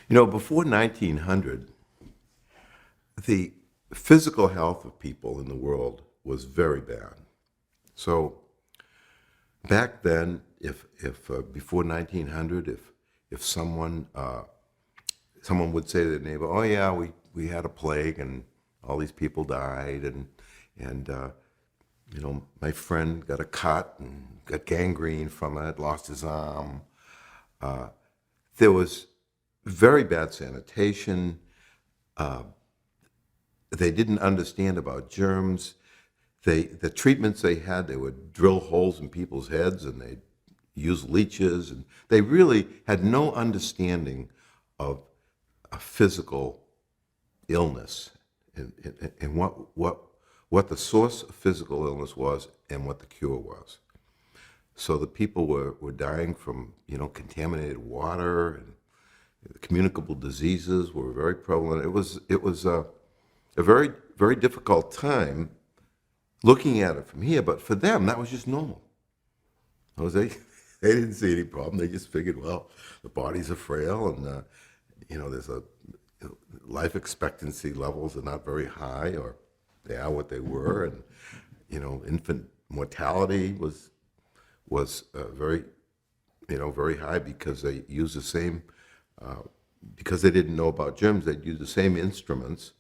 Before 1900, the physical health of people in the world was very bad. So back then, if before 1900, if someone would say to their neighbor, "Oh yeah, we had a plague and all these people died, and my friend got a cut and got gangrene from it, lost his arm." There was very bad sanitation. They didn't understand about germs. The treatments they had, they would drill holes in people's heads and they'd use leeches, and they really had no understanding of a physical illness and what the source of physical illness was and what the cure was. So the people were dying from contaminated water, and communicable diseases were very prevalent. It was a very very difficult time looking at it from here, but for them that was just normal. They they didn't see any problem. They just figured, well, the bodies are frail, and there's a life expectancy levels are not very high, or they are what they were, and infant mortality was very very high because they used the same because they didn't know about germs. They'd use the same instruments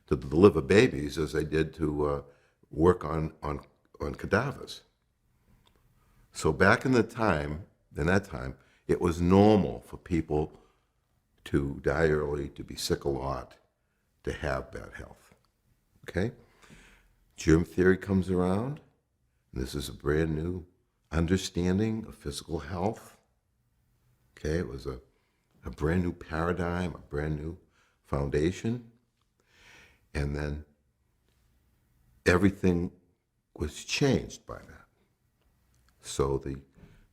to deliver babies as they did to work on cadavers. So back in that time, it was normal for people to die early, to be sick a lot, to have bad health. Okay? Germ theory comes around, and this is a brand new understanding of physical health. Okay? It was a brand new paradigm, a brand new foundation. And then everything was changed by that. So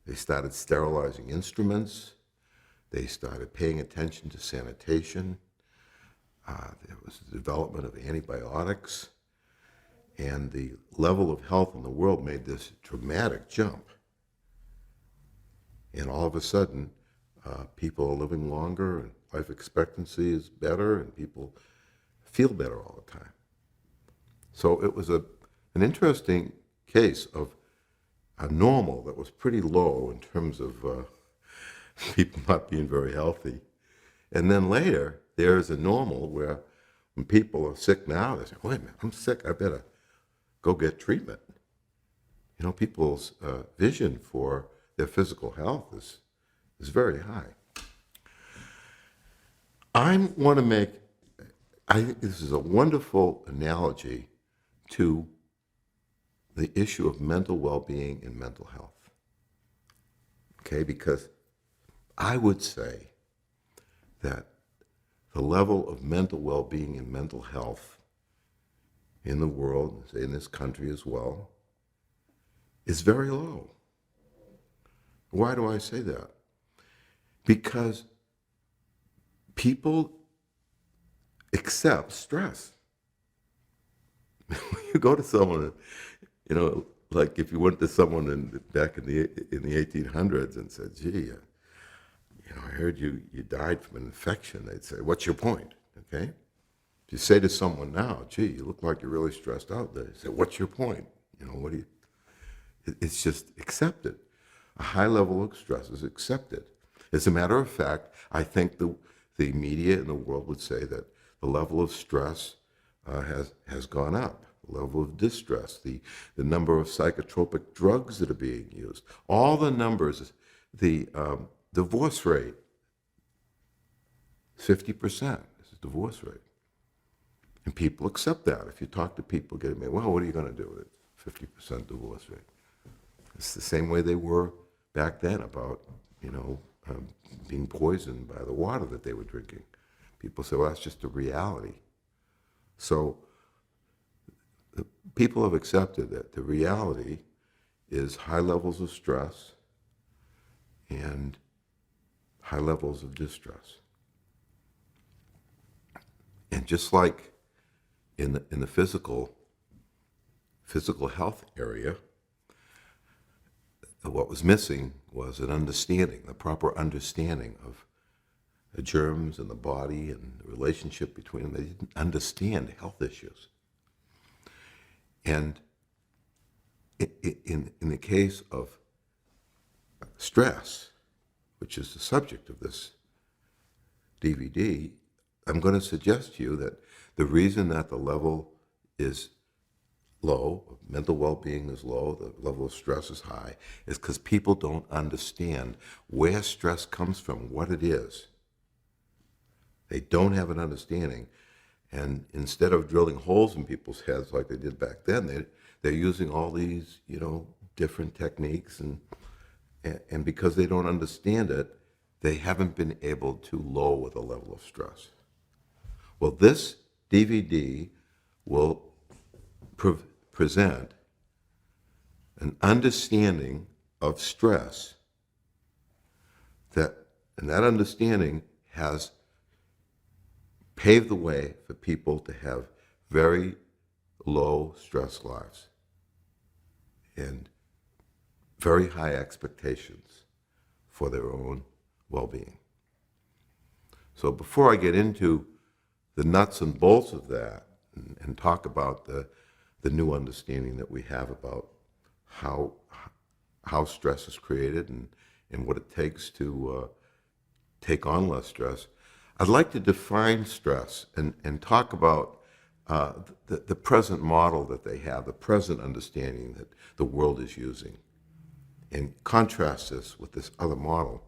they started sterilizing instruments. They started paying attention to sanitation. There was the development of antibiotics. And the level of health in the world made this dramatic jump. And all of a sudden, people are living longer, and life expectancy is better, and people feel better all the time. So it was an interesting case of a normal that was pretty low in terms of people not being very healthy. And then later, there's a normal where when people are sick now, they say, wait a minute, I'm sick, I better go get treatment. People's vision for their physical health is very high. I think this is a wonderful analogy to the issue of mental well-being and mental health. Okay, because I would say that the level of mental well-being and mental health in the world, in this country as well, is very low. Why do I say that? Because people accept stress. You go to someone, like if you went to someone back in the 1800s and said, "Gee, I heard you died from an infection," they'd say, "What's your point?" Okay. If you say to someone now, "Gee, you look like you're really stressed out," they say, "What's your point?" What do you? It's just accepted. A high level of stress is accepted. As a matter of fact, I think the media in the world would say that the level of stress has gone up, the level of distress, the number of psychotropic drugs that are being used, all the numbers, the divorce rate, 50% is the divorce rate. And people accept that. If you talk to people, get me, well, what are you going to do with it? 50% divorce rate. It's the same way they were back then about, being poisoned by the water that they were drinking. People say, well, that's just a reality. So people have accepted that the reality is high levels of stress and high levels of distress. And just like in the physical health area, what was missing was an understanding, the proper understanding of the germs in the body and the relationship between them. They didn't understand health issues. And in the case of stress, which is the subject of this DVD, I'm going to suggest to you that the reason that the level is low, mental well-being is low, the level of stress is high, is because people don't understand where stress comes from, what it is. They don't have an understanding. And instead of drilling holes in people's heads like they did back then, they're using all these, different techniques. And because they don't understand it, they haven't been able to lower the level of stress. Well, this DVD will present an understanding of stress and that understanding has paved the way for people to have very low stress lives and very high expectations for their own well-being. So before I get into the nuts and bolts of that and talk about the new understanding that we have about how stress is created and what it takes to take on less stress, I'd like to define stress and talk about the present model that they have, the present understanding that the world is using, and contrast this with this other model.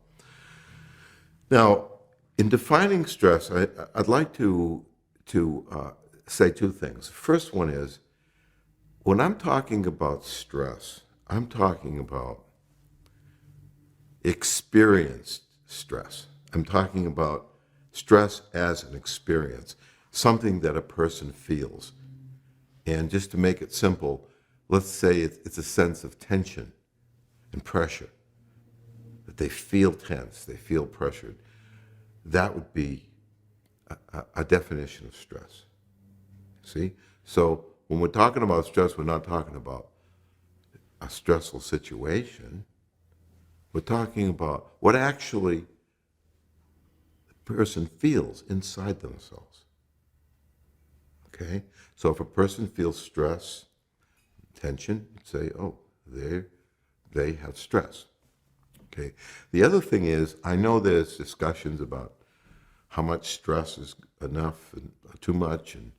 Now, in defining stress, I'd like to say two things. The first one is, when I'm talking about stress, I'm talking about experienced stress. I'm talking about stress as an experience, something that a person feels. And just to make it simple, let's say it's a sense of tension and pressure, that they feel tense, they feel pressured. That would be a definition of stress. See? So when we're talking about stress, we're not talking about a stressful situation. We're talking about what actually the person feels inside themselves. Okay? So if a person feels stress, tension, say, oh, they have stress. Okay. The other thing is, I know there's discussions about how much stress is enough and too much, and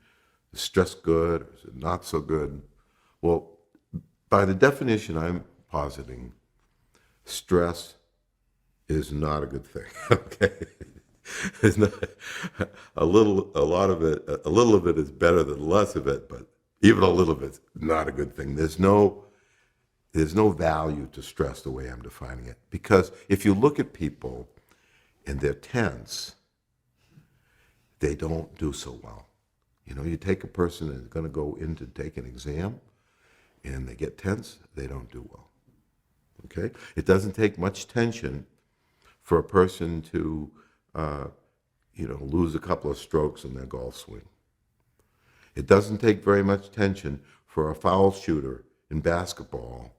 is stress good or is it not so good? Well, by the definition I'm positing, stress is not a good thing. Okay. It's not, a lot of it is better than less of it, but even a little bit's not a good thing. There's no value to stress the way I'm defining it. Because if you look at people and they're tense, they don't do so well. You take a person that's going to go in to take an exam and they get tense, they don't do well. Okay? It doesn't take much tension for a person to, lose a couple of strokes in their golf swing. It doesn't take very much tension for a foul shooter in basketball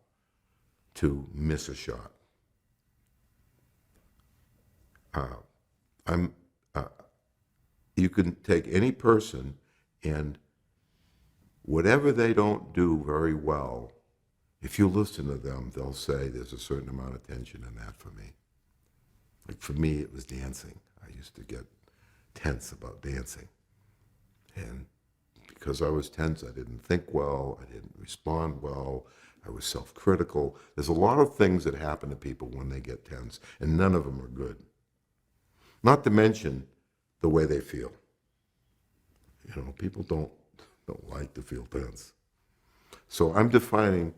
to miss a shot. You can take any person and whatever they don't do very well, if you listen to them, they'll say there's a certain amount of tension in that for me. Like for me, it was dancing. I used to get tense about dancing. And because I was tense, I didn't think well, I didn't respond well, I was self-critical. There's a lot of things that happen to people when they get tense, and none of them are good. Not to mention the way they feel. People don't like to feel tense. So I'm defining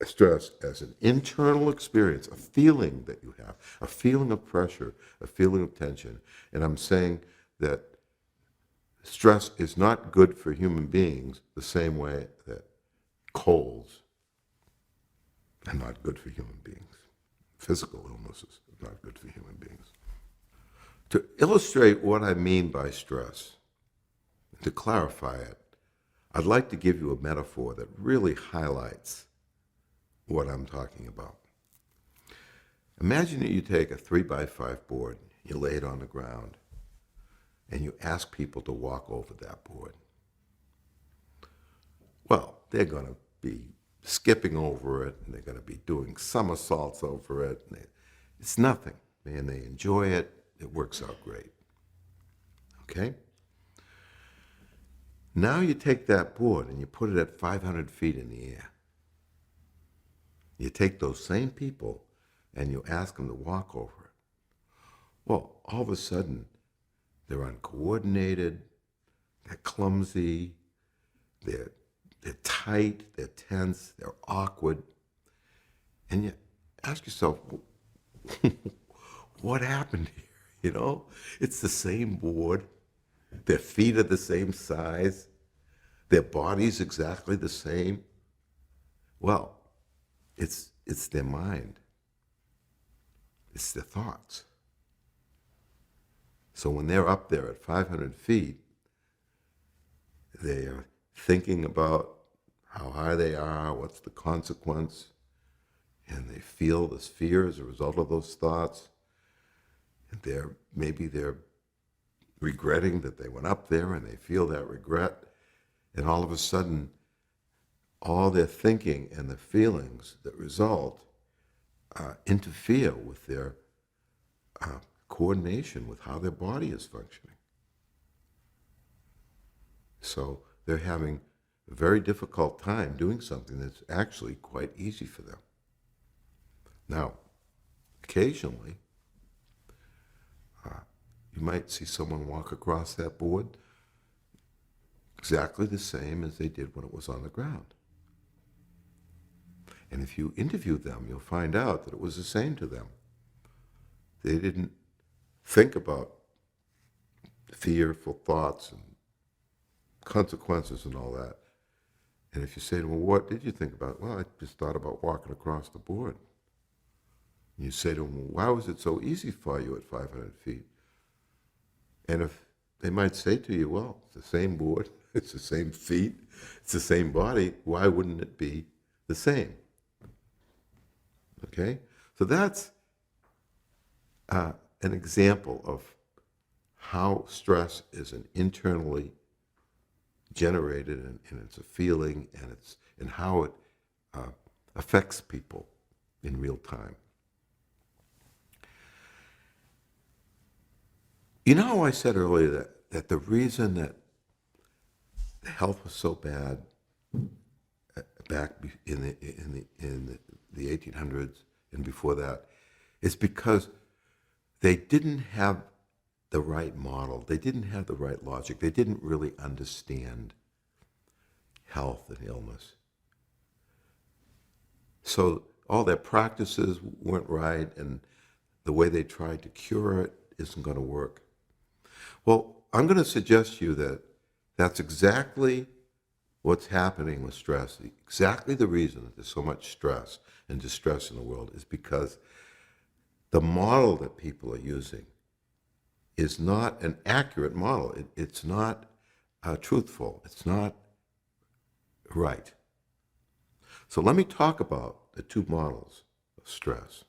stress as an internal experience, a feeling that you have, a feeling of pressure, a feeling of tension. And I'm saying that stress is not good for human beings the same way that colds are not good for human beings. Physical illnesses are not good for human beings. To illustrate what I mean by stress, to clarify it, I'd like to give you a metaphor that really highlights what I'm talking about. Imagine that you take a 3x5 board, You lay it on the ground and you ask people to walk over that board. Well, they're going to be skipping over it, and they're going to be doing somersaults over it. And it's nothing, and they enjoy it. It works out great. Okay? Now you take that board and you put it at 500 feet in the air. You take those same people and you ask them to walk over it. Well, all of a sudden, they're uncoordinated, they're clumsy, they're tight, they're tense, they're awkward. And you ask yourself, what happened here? You know, it's the same board. Their feet are the same size. Their body's exactly the same. Well, it's their mind. It's their thoughts. So when they're up there at 500 feet, they are thinking about how high they are, what's the consequence, and they feel this fear as a result of those thoughts. And maybe they're regretting that they went up there, and they feel that regret. And all of a sudden, all their thinking and the feelings that result interfere with their coordination with how their body is functioning. So they're having a very difficult time doing something that's actually quite easy for them. Now, occasionally, you might see someone walk across that board exactly the same as they did when it was on the ground. And if you interview them, you'll find out that it was the same to them. They didn't think about fearful thoughts and consequences and all that. And if you say to them, well, what did you think about? Well, I just thought about walking across the board. And you say to them, well, why was it so easy for you at 500 feet? And if they might say to you, well, it's the same board, it's the same feet, it's the same body, why wouldn't it be the same? Okay? So that's an example of how stress is an internally generated, and it's a feeling, and how it affects people in real time. You know how I said earlier that the reason that the health was so bad back in the 1800s and before that is because they didn't have the right model. They didn't have the right logic. They didn't really understand health and illness. So all their practices weren't right, and the way they tried to cure it isn't going to work. Well, I'm going to suggest to you that that's exactly what's happening with stress. Exactly the reason that there's so much stress and distress in the world is because the model that people are using is not an accurate model. It's not truthful. It's not right. So let me talk about the two models of stress.